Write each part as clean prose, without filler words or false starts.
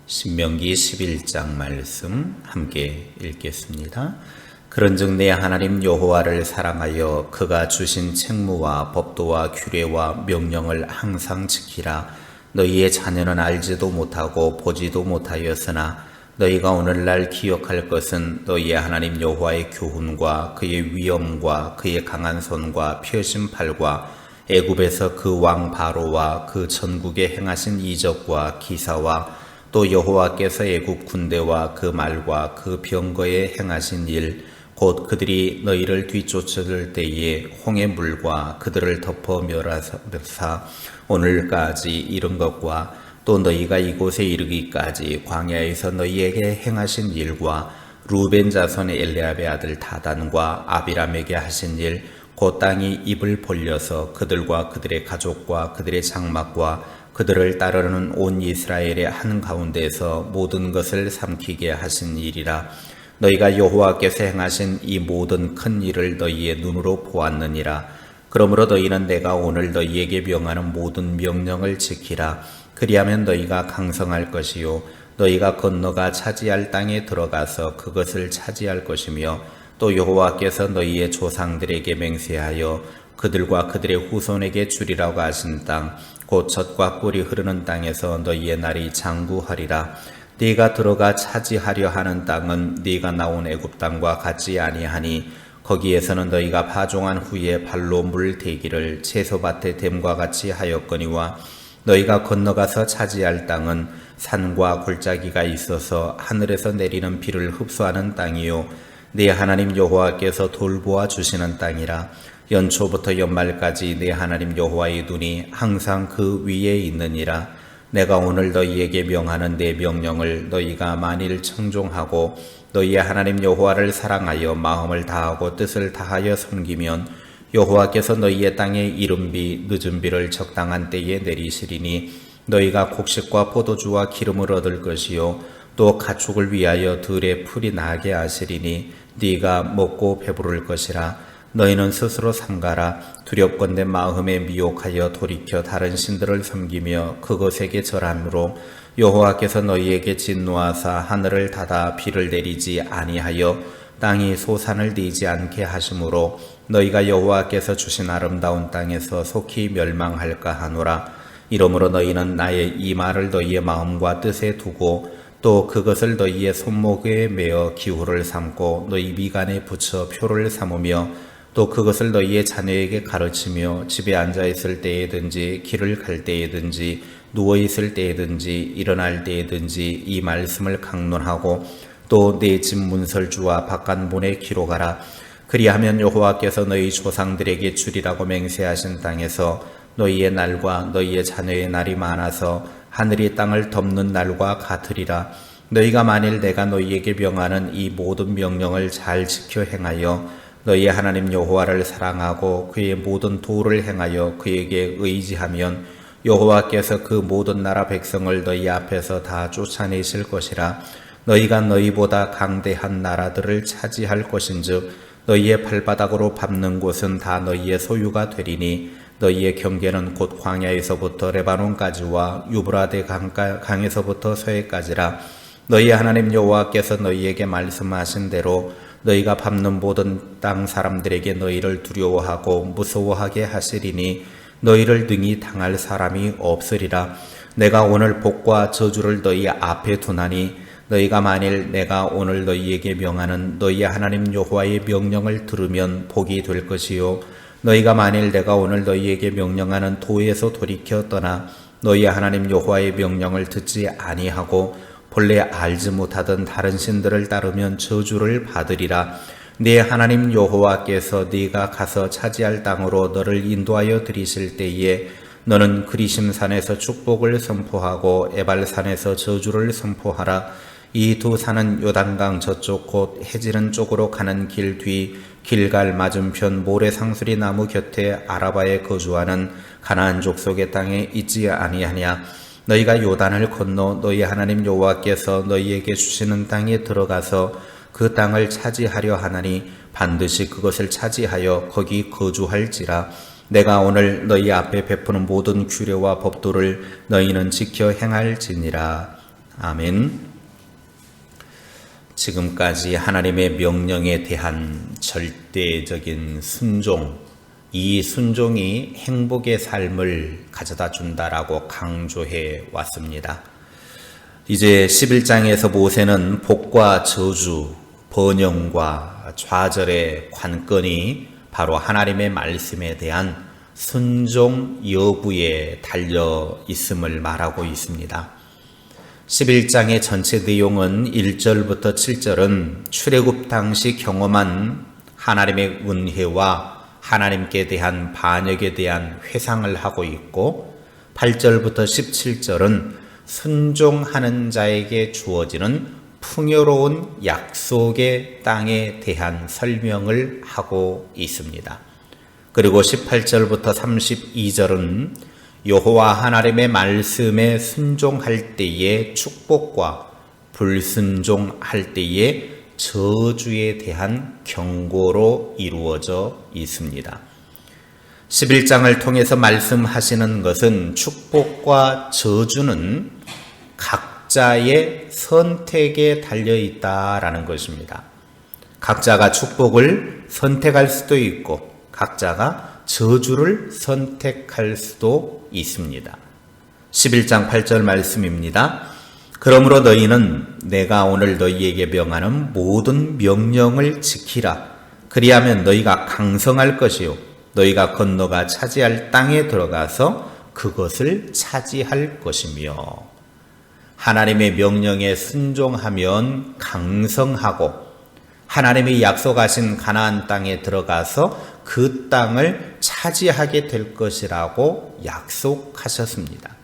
신명기 11장 말씀 함께 읽겠습니다. 그런즉 내 하나님 여호와를 사랑하여 그가 주신 책무와 법도와 규례와 명령을 항상 지키라. 너희의 자녀는 알지도 못하고 보지도 못하였으나 너희가 오늘날 기억할 것은 너희의 하나님 여호와의 교훈과 그의 위엄과 그의 강한 손과 펴신 팔과 애굽에서 그 왕 바로와 그 전국에 행하신 이적과 기사와 또 여호와께서 애굽 군대와 그 말과 그 병거에 행하신 일, 곧 그들이 너희를 뒤쫓을 때에 홍해 물과 그들을 덮어 멸하사 오늘까지 이른 것과 또 너희가 이곳에 이르기까지 광야에서 너희에게 행하신 일과 루벤 자손 엘리압의 아들 다단과 아비람에게 하신 일, 곧 땅이 입을 벌려서 그들과 그들의 가족과 그들의 장막과 그들을 따르는 온 이스라엘의 한가운데에서 모든 것을 삼키게 하신 일이라. 너희가 여호와께서 행하신 이 모든 큰 일을 너희의 눈으로 보았느니라. 그러므로 너희는 내가 오늘 너희에게 명하는 모든 명령을 지키라. 그리하면 너희가 강성할 것이요 너희가 건너가 차지할 땅에 들어가서 그것을 차지할 것이며, 또 여호와께서 너희의 조상들에게 맹세하여 그들과 그들의 후손에게 주리라고 하신 땅, 곧 젖과 꿀이 흐르는 땅에서 너희의 날이 장구하리라. 네가 들어가 차지하려 하는 땅은 네가 나온 애굽 땅과 같지 아니하니 거기에서는 너희가 파종한 후에 발로 물 대기를 채소밭의 됨과 같이 하였거니와, 너희가 건너가서 차지할 땅은 산과 골짜기가 있어서 하늘에서 내리는 비를 흡수하는 땅이요 네 하나님 여호와께서 돌보아 주시는 땅이라. 연초부터 연말까지 내 하나님 여호와의 눈이 항상 그 위에 있느니라. 내가 오늘 너희에게 명하는 내 명령을 너희가 만일 청종하고 너희의 하나님 여호와를 사랑하여 마음을 다하고 뜻을 다하여 섬기면 여호와께서 너희의 땅에 이른 비 늦은 비를 적당한 때에 내리시리니 너희가 곡식과 포도주와 기름을 얻을 것이요 또 가축을 위하여 들에 풀이 나게 하시리니 네가 먹고 배부를 것이라. 너희는 스스로 삼가라. 두렵건대 마음에 미혹하여 돌이켜 다른 신들을 섬기며 그것에게 절함으로 여호와께서 너희에게 진노하사 하늘을 닫아 비를 내리지 아니하여 땅이 소산을 내지 않게 하심으로 너희가 여호와께서 주신 아름다운 땅에서 속히 멸망할까 하노라. 이러므로 너희는 나의 이 말을 너희의 마음과 뜻에 두고 또 그것을 너희의 손목에 메어 기호를 삼고 너희 미간에 붙여 표를 삼으며 또 그것을 너희의 자녀에게 가르치며 집에 앉아있을 때에든지 길을 갈 때에든지 누워있을 때에든지 일어날 때에든지 이 말씀을 강론하고 또 내 집 문설주와 바깥문에 기록하라. 그리하면 여호와께서 너희 조상들에게 주리라고 맹세하신 땅에서 너희의 날과 너희의 자녀의 날이 많아서 하늘이 땅을 덮는 날과 같으리라. 너희가 만일 내가 너희에게 명하는 이 모든 명령을 잘 지켜 행하여 너희의 하나님 여호와를 사랑하고 그의 모든 도를 행하여 그에게 의지하면 여호와께서 그 모든 나라 백성을 너희 앞에서 다 쫓아내실 것이라. 너희가 너희보다 강대한 나라들을 차지할 것인즉 너희의 발바닥으로 밟는 곳은 다 너희의 소유가 되리니 너희의 경계는 곧 광야에서부터 레바논까지와 유브라데 강에서부터 서해까지라. 너희 하나님 여호와께서 너희에게 말씀하신 대로 너희가 밟는 모든 땅 사람들에게 너희를 두려워하고 무서워하게 하시리니 너희를 능히 당할 사람이 없으리라. 내가 오늘 복과 저주를 너희 앞에 두나니 너희가 만일 내가 오늘 너희에게 명하는 너희 하나님 여호와의 명령을 들으면 복이 될 것이요 너희가 만일 내가 오늘 너희에게 명령하는 도에서 돌이켜 떠나 너희 하나님 여호와의 명령을 듣지 아니하고 본래 알지 못하던 다른 신들을 따르면 저주를 받으리라. 네 하나님 여호와께서 네가 가서 차지할 땅으로 너를 인도하여 들이실 때에 너는 그리심산에서 축복을 선포하고 에발산에서 저주를 선포하라. 이 두 산은 요단강 저쪽 곧 해지는 쪽으로 가는 길 뒤 길갈 맞은편 모래상수리 나무 곁에 아라바에 거주하는 가나안 족속의 땅에 있지 아니하냐. 너희가 요단을 건너 너희 하나님 여호와께서 너희에게 주시는 땅에 들어가서 그 땅을 차지하려 하나니 반드시 그것을 차지하여 거기 거주할지라. 내가 오늘 너희 앞에 베푸는 모든 규례와 법도를 너희는 지켜 행할지니라. 아멘. 지금까지 하나님의 명령에 대한 절대적인 순종, 이 순종이 행복의 삶을 가져다 준다라고 강조해 왔습니다. 이제 11장에서 모세는 복과 저주, 번영과 좌절의 관건이 바로 하나님의 말씀에 대한 순종 여부에 달려 있음을 말하고 있습니다. 11장의 전체 내용은 1절부터 7절은 출애굽 당시 경험한 하나님의 은혜와 하나님께 대한 반역에 대한 회상을 하고 있고, 8절부터 17절은 순종하는 자에게 주어지는 풍요로운 약속의 땅에 대한 설명을 하고 있습니다. 그리고 18절부터 32절은 여호와 하나님의 말씀에 순종할 때의 축복과 불순종할 때의 저주에 대한 경고로 이루어져 있습니다. 11장을 통해서 말씀하시는 것은 축복과 저주는 각자의 선택에 달려 있다라는 것입니다. 각자가 축복을 선택할 수도 있고 각자가 저주를 선택할 수도 있습니다. 11장 8절 말씀입니다. 그러므로 너희는 내가 오늘 너희에게 명하는 모든 명령을 지키라. 그리하면 너희가 강성할 것이요 너희가 건너가 차지할 땅에 들어가서 그것을 차지할 것이며, 하나님의 명령에 순종하면 강성하고 하나님이 약속하신 가나안 땅에 들어가서 그 땅을 차지하게 될 것이라고 약속하셨습니다.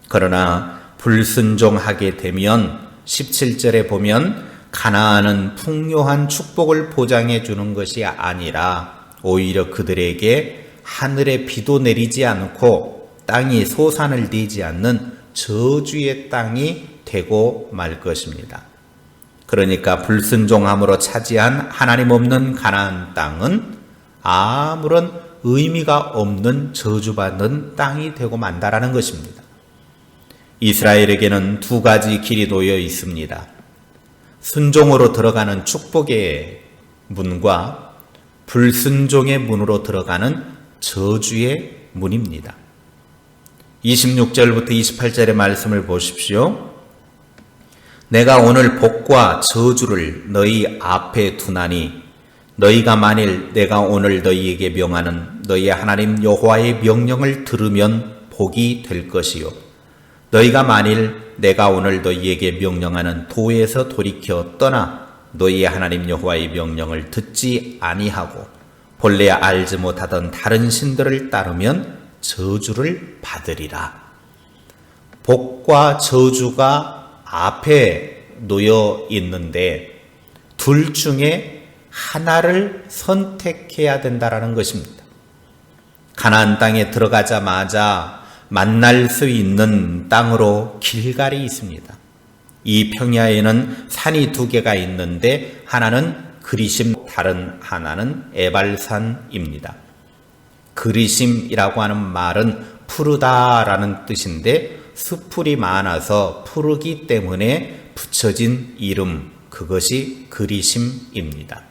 그러나 불순종하게 되면 17절에 보면 가나안은 풍요한 축복을 보장해 주는 것이 아니라 오히려 그들에게 하늘에 비도 내리지 않고 땅이 소산을 내지 않는 저주의 땅이 되고 말 것입니다. 그러니까 불순종함으로 차지한 하나님 없는 가나안 땅은 아무런 의미가 없는 저주받는 땅이 되고 만다라는 것입니다. 이스라엘에게는 두 가지 길이 놓여 있습니다. 순종으로 들어가는 축복의 문과 불순종의 문으로 들어가는 저주의 문입니다. 26절부터 28절의 말씀을 보십시오. 내가 오늘 복과 저주를 너희 앞에 두나니 너희가 만일 내가 오늘 너희에게 명하는 너희 하나님 여호와의 명령을 들으면 복이 될 것이요 너희가 만일 내가 오늘 너희에게 명령하는 도에서 돌이켜 떠나 너희의 하나님 여호와의 명령을 듣지 아니하고 본래 알지 못하던 다른 신들을 따르면 저주를 받으리라. 복과 저주가 앞에 놓여 있는데 둘 중에 하나를 선택해야 된다라는 것입니다. 가나안 땅에 들어가자마자 만날 수 있는 땅으로 길갈이 있습니다. 이 평야에는 산이 두 개가 있는데 하나는 그리심, 다른 하나는 에발산입니다. 그리심이라고 하는 말은 푸르다라는 뜻인데 수풀이 많아서 푸르기 때문에 붙여진 이름, 그것이 그리심입니다.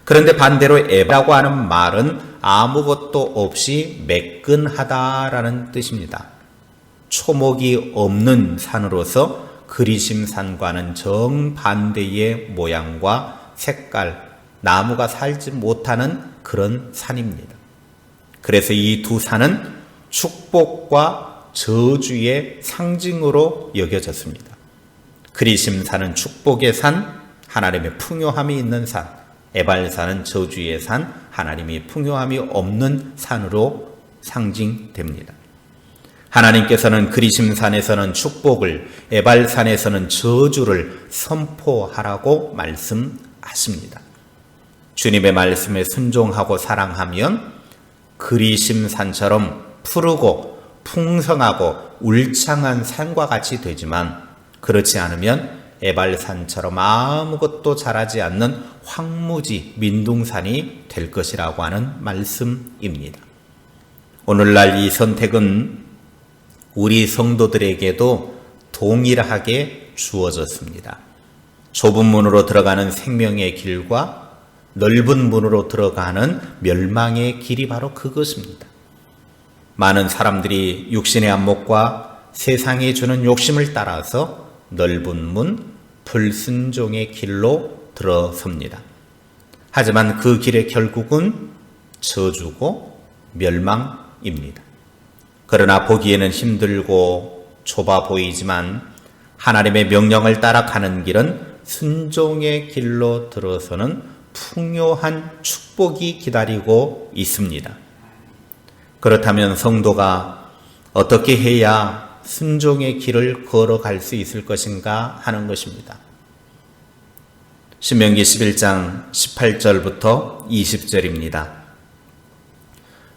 그런데 반대로 에바라고 하는 말은 아무것도 없이 매끈하다라는 뜻입니다. 초목이 없는 산으로서 그리심산과는 정반대의 모양과 색깔, 나무가 살지 못하는 그런 산입니다. 그래서 이 두 산은 축복과 저주의 상징으로 여겨졌습니다. 그리심산은 축복의 산, 하나님의 풍요함이 있는 산, 에발산은 저주의 산, 하나님이 풍요함이 없는 산으로 상징됩니다. 하나님께서는 그리심산에서는 축복을, 에발산에서는 저주를 선포하라고 말씀하십니다. 주님의 말씀에 순종하고 사랑하면 그리심산처럼 푸르고 풍성하고 울창한 산과 같이 되지만, 그렇지 않으면 에발산처럼 아무것도 자라지 않는 황무지 민둥산이 될 것이라고 하는 말씀입니다. 오늘날 이 선택은 우리 성도들에게도 동일하게 주어졌습니다. 좁은 문으로 들어가는 생명의 길과 넓은 문으로 들어가는 멸망의 길이 바로 그것입니다. 많은 사람들이 육신의 안목과 세상이 주는 욕심을 따라서 넓은 문, 불순종의 길로 들어섭니다. 하지만 그 길의 결국은 저주고 멸망입니다. 그러나 보기에는 힘들고 좁아 보이지만 하나님의 명령을 따라 가는 길은 순종의 길로 들어서는 풍요한 축복이 기다리고 있습니다. 그렇다면 성도가 어떻게 해야 순종의 길을 걸어갈 수 있을 것인가 하는 것입니다. 신명기 11장 18절부터 20절입니다.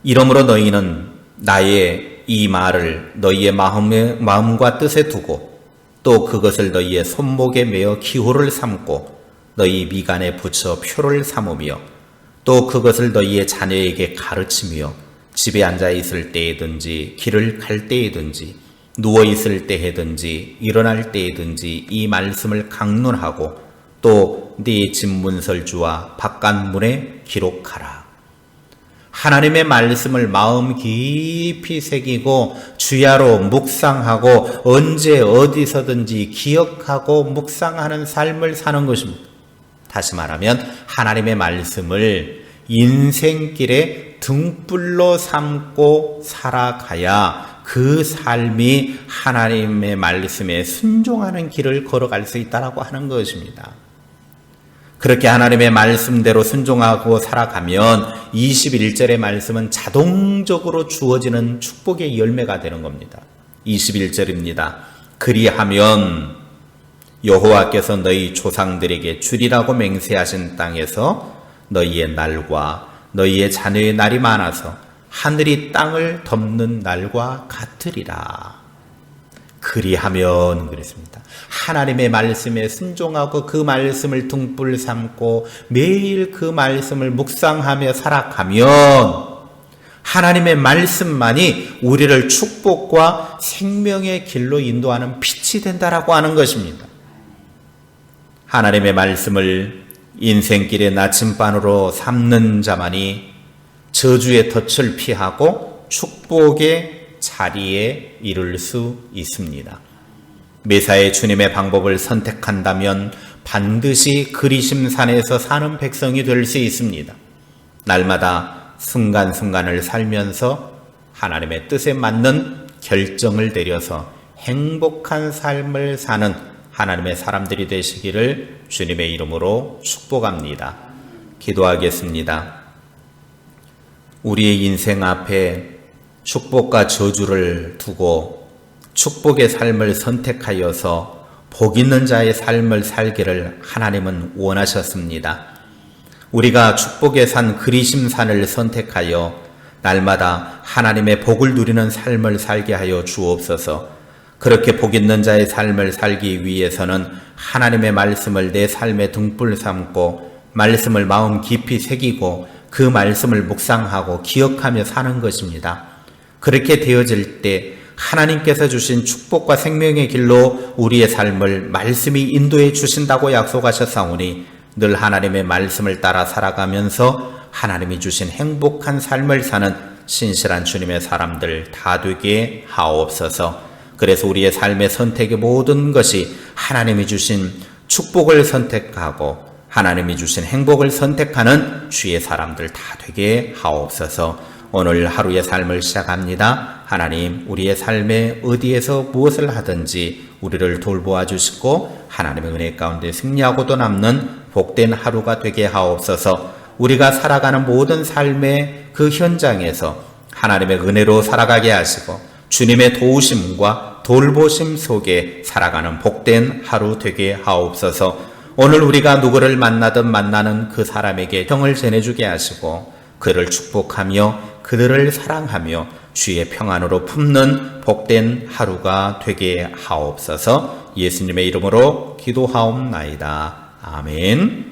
이러므로 너희는 나의 이 말을 너희의 마음과 뜻에 두고 또 그것을 너희의 손목에 매어 기호를 삼고 너희 미간에 붙여 표를 삼으며 또 그것을 너희의 자녀에게 가르치며 집에 앉아 있을 때에든지 길을 갈 때에든지 누워 있을 때에든지 일어날 때에든지 이 말씀을 강론하고 또 네 집문설주와 바깥문에 기록하라. 하나님의 말씀을 마음 깊이 새기고 주야로 묵상하고 언제 어디서든지 기억하고 묵상하는 삶을 사는 것입니다. 다시 말하면 하나님의 말씀을 인생길에 등불로 삼고 살아가야 그 삶이 하나님의 말씀에 순종하는 길을 걸어갈 수 있다라고 하는 것입니다. 그렇게 하나님의 말씀대로 순종하고 살아가면 21절의 말씀은 자동적으로 주어지는 축복의 열매가 되는 겁니다. 21절입니다. 그리하면 여호와께서 너희 조상들에게 주리라고 맹세하신 땅에서 너희의 날과 너희의 자녀의 날이 많아서 하늘이 땅을 덮는 날과 같으리라. 그리하면 그랬습니다. 하나님의 말씀에 순종하고 그 말씀을 등불 삼고 매일 그 말씀을 묵상하며 살아가면 하나님의 말씀만이 우리를 축복과 생명의 길로 인도하는 빛이 된다라고 하는 것입니다. 하나님의 말씀을 인생길의 나침반으로 삼는 자만이 저주의 덫을 피하고 축복의 자리에 이를 수 있습니다. 매사에 주님의 방법을 선택한다면 반드시 그리심산에서 사는 백성이 될 수 있습니다. 날마다 순간순간을 살면서 하나님의 뜻에 맞는 결정을 내려서 행복한 삶을 사는 하나님의 사람들이 되시기를 주님의 이름으로 축복합니다. 기도하겠습니다. 우리의 인생 앞에 축복과 저주를 두고 축복의 삶을 선택하여서 복 있는 자의 삶을 살기를 하나님은 원하셨습니다. 우리가 축복의 산 그리심산을 선택하여 날마다 하나님의 복을 누리는 삶을 살게 하여 주옵소서. 그렇게 복 있는 자의 삶을 살기 위해서는 하나님의 말씀을 내 삶의 등불 삼고 말씀을 마음 깊이 새기고 그 말씀을 묵상하고 기억하며 사는 것입니다. 그렇게 되어질 때 하나님께서 주신 축복과 생명의 길로 우리의 삶을 말씀이 인도해 주신다고 약속하셨사오니 늘 하나님의 말씀을 따라 살아가면서 하나님이 주신 행복한 삶을 사는 신실한 주님의 사람들 다 되게 하옵소서. 그래서 우리의 삶의 선택의 모든 것이 하나님이 주신 축복을 선택하고 하나님이 주신 행복을 선택하는 주의 사람들 다 되게 하옵소서. 오늘 하루의 삶을 시작합니다. 하나님, 우리의 삶에 어디에서 무엇을 하든지 우리를 돌보아 주시고 하나님의 은혜 가운데 승리하고도 남는 복된 하루가 되게 하옵소서. 우리가 살아가는 모든 삶의 그 현장에서 하나님의 은혜로 살아가게 하시고 주님의 도우심과 돌보심 속에 살아가는 복된 하루 되게 하옵소서. 오늘 우리가 누구를 만나든 만나는 그 사람에게 평을 전해주게 하시고 그를 축복하며 그들을 사랑하며 주의 평안으로 품는 복된 하루가 되게 하옵소서. 예수님의 이름으로 기도하옵나이다. 아멘.